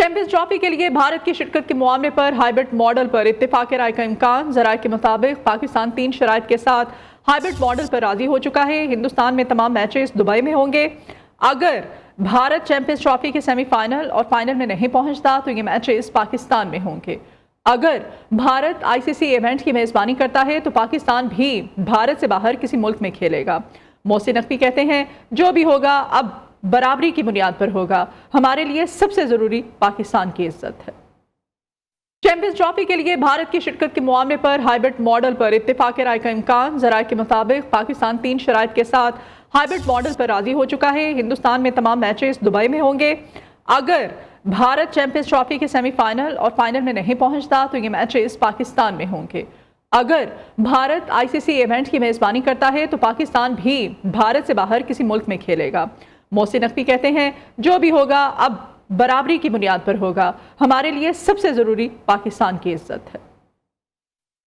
Champions trophy के लिए भारत की शिरकत के मामले पर हाइब्रिड मॉडल पर इत्तेफाक राय का इम्कान। जराये के मुताबिक पाकिस्तान 3 शराइत के साथ हाइब्रिड मॉडल पर राजी हो चुका है। हिंदुस्तान में तमाम मैचेस दुबई में होंगे। अगर भारत चैंपियंस ट्रॉफी के सेमीफाइनल और फाइनल में नहीं पहुंचता तो ये मैचेस पाकिस्तान में होंगे। अगर भारत आईसीसी इवेंट की मेजबानी करता है तो पाकिस्तान भी भारत से बाहर किसी मुल्क में खेलेगा। मोहसिन नकवी कहते हैं, जो भी होगा अब बराबरी की बुनियाद पर होगा। हमारे लिए सबसे जरूरी पाकिस्तान की इज्जत है। चैंपियंस ट्रॉफी के लिए भारत की शिरकत के मामले पर हाइब्रिड मॉडल पर इत्तेफाक राय का इम्कान। जराये के मुताबिक पाकिस्तान 3 शराइत के साथ हाइब्रिड मॉडल पर राजी हो चुका है। हिंदुस्तान में तमाम मैचेस दुबई में होंगे। अगर भारत चैंपियंस ट्रॉफी के सेमीफाइनल और फाइनल में नहीं पहुंचता तो ये मैचेस पाकिस्तान में होंगे। अगर भारत आईसीसी इवेंट की मेजबानी करता है तो पाकिस्तान भी भारत से बाहर किसी मुल्क में खेलेगा। मोहसिन नकवी कहते हैं, जो भी होगा अब बराबरी की बुनियाद पर होगा। हमारे लिए सबसे जरूरी पाकिस्तान की इज्जत है।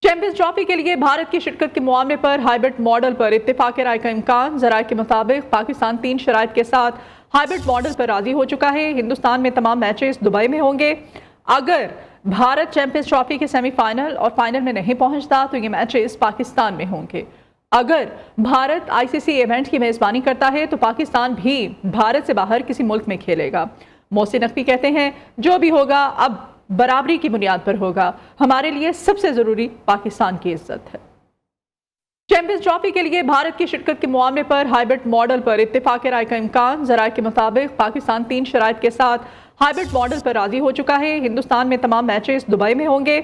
चैंपियंस ट्रॉफी के लिए भारत की शिरकत के मामले पर हाइब्रिड मॉडल पर इत्तेफाक राय का इम्कान। जराये के मुताबिक पाकिस्तान 3 शराइत के साथ हाइब्रिड मॉडल पर राजी हो चुका है। हिंदुस्तान में तमाम मैचेस दुबई में होंगे। अगर भारत चैंपियंस ट्रॉफी के सेमीफाइनल और फाइनल में नहीं पहुंचता तो ये मैचेस पाकिस्तान में होंगे। अगर भारत आईसीसी इवेंट की मेजबानी करता है तो पाकिस्तान भी भारत से बाहर किसी मुल्क में खेलेगा। मोहसिन नकवी कहते हैं, जो भी होगा अब बराबरी की बुनियाद पर होगा। हमारे लिए सबसे जरूरी पाकिस्तान की इज्जत है। चैंपियंस ट्रॉफी के लिए भारत की शिरकत के मामले पर हाइब्रिड मॉडल पर इत्तेफाक राय का इम्कान। जराये के मुताबिक पाकिस्तान 3 शराइत के साथ हाइब्रिड मॉडल पर राजी हो चुका है। हिंदुस्तान में तमाम मैचेस दुबई में होंगे।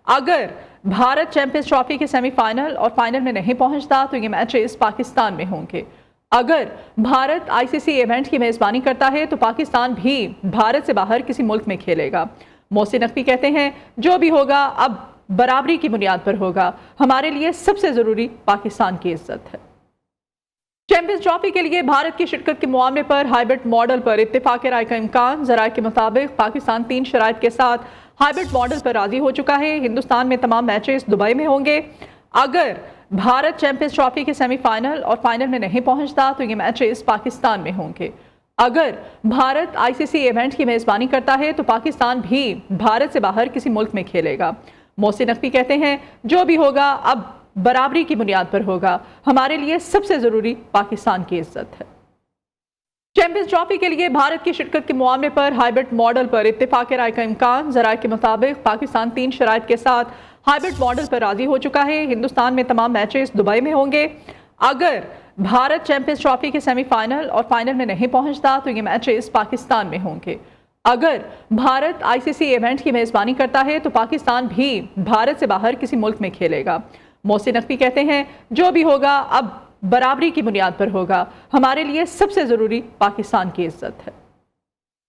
अगर भारत चैंपियंस ट्रॉफी के सेमीफाइनल और फाइनल में नहीं पहुंचता तो ये मैचेस पाकिस्तान में होंगे। अगर भारत आईसीसी इवेंट की मेजबानी करता है तो पाकिस्तान भी भारत से बाहर किसी मुल्क में खेलेगा। मोहसिन नकवी कहते हैं, जो भी होगा अब बराबरी की बुनियाद पर होगा। हमारे लिए सबसे जरूरी पाकिस्तान की इज्जत है। चैंपियंस ट्रॉफी के लिए भारत की शिरकत के मामले पर हाइब्रिड मॉडल पर इत्तेफाक राय का इम्कान। जराये के मुताबिक पाकिस्तान 3 शराइत के साथ हाइब्रिड मॉडल पर राजी हो चुका है। हिंदुस्तान में तमाम मैचेस दुबई में होंगे। अगर भारत चैंपियंस ट्रॉफी के सेमीफाइनल और फाइनल में नहीं पहुंचता तो ये मैचेस पाकिस्तान में होंगे। अगर भारत आईसीसी इवेंट की मेजबानी करता है तो पाकिस्तान भी भारत से बाहर किसी मुल्क में खेलेगा। मोहसिन नकवी कहते हैं, जो भी होगा अब बराबरी की बुनियाद पर होगा। हमारे लिए सबसे जरूरी पाकिस्तान की इज्जत है। चैंपियंस ट्रॉफी के लिए भारत की शिरकत के मामले पर हाइब्रिड मॉडल पर इत्तेफाक राय का इम्कान। जराये के मुताबिक पाकिस्तान 3 शराइत के साथ हाइब्रिड मॉडल पर राजी हो चुका है। हिंदुस्तान में तमाम मैचेस दुबई में होंगे। अगर भारत चैंपियंस ट्रॉफी के सेमीफाइनल और फाइनल में नहीं पहुंचता तो ये मैचेस पाकिस्तान में होंगे। अगर भारत आईसीसी इवेंट की मेजबानी करता है तो पाकिस्तान भी भारत से बाहर किसी मुल्क में खेलेगा। मोहसिन नकवी कहते हैं, जो भी होगा अब बराबरी की बुनियाद पर होगा। हमारे लिए सबसे जरूरी पाकिस्तान की इज्जत है।